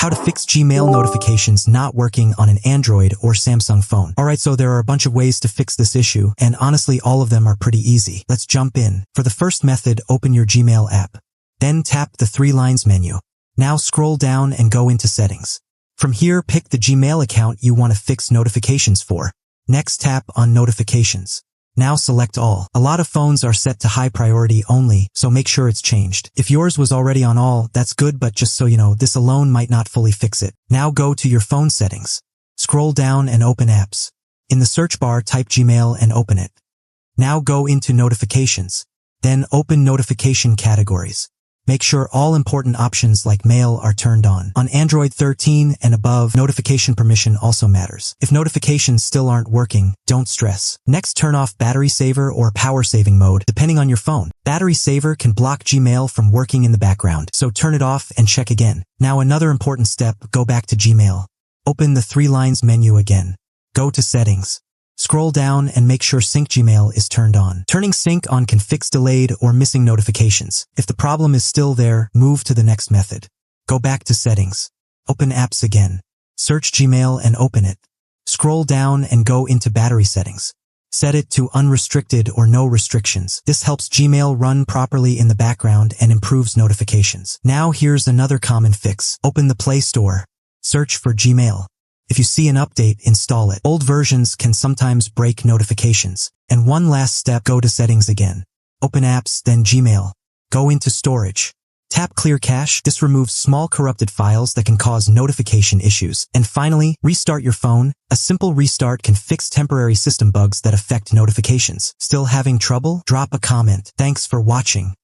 How to fix Gmail notifications not working on an Android or Samsung phone. Alright, so there are a bunch of ways to fix this issue, and honestly all of them are pretty easy. Let's jump in. For the first method, open your Gmail app. Then tap the three lines menu. Now scroll down and go into Settings. From here, pick the Gmail account you want to fix notifications for. Next, tap on Notifications. Now select All. A lot of phones are set to high priority only, so make sure it's changed. If yours was already on All, that's good, but just so you know, this alone might not fully fix it. Now go to your phone settings. Scroll down and open Apps. In the search bar, type Gmail and open it. Now go into Notifications. Then open Notification Categories. Make sure all important options like Mail are turned on. On Android 13 and above, notification permission also matters. If notifications still aren't working, don't stress. Next, turn off Battery Saver or Power Saving mode, depending on your phone. Battery Saver can block Gmail from working in the background, so turn it off and check again. Now another important step, go back to Gmail. Open the three lines menu again. Go to Settings. Scroll down and make sure Sync Gmail is turned on. Turning Sync on can fix delayed or missing notifications. If the problem is still there, move to the next method. Go back to Settings. Open Apps again. Search Gmail and open it. Scroll down and go into Battery Settings. Set it to Unrestricted or No Restrictions. This helps Gmail run properly in the background and improves notifications. Now here's another common fix. Open the Play Store. Search for Gmail. If you see an update, install it. Old versions can sometimes break notifications. And one last step, go to Settings again. Open Apps, then Gmail. Go into Storage. Tap Clear Cache. This removes small corrupted files that can cause notification issues. And finally, restart your phone. A simple restart can fix temporary system bugs that affect notifications. Still having trouble? Drop a comment. Thanks for watching.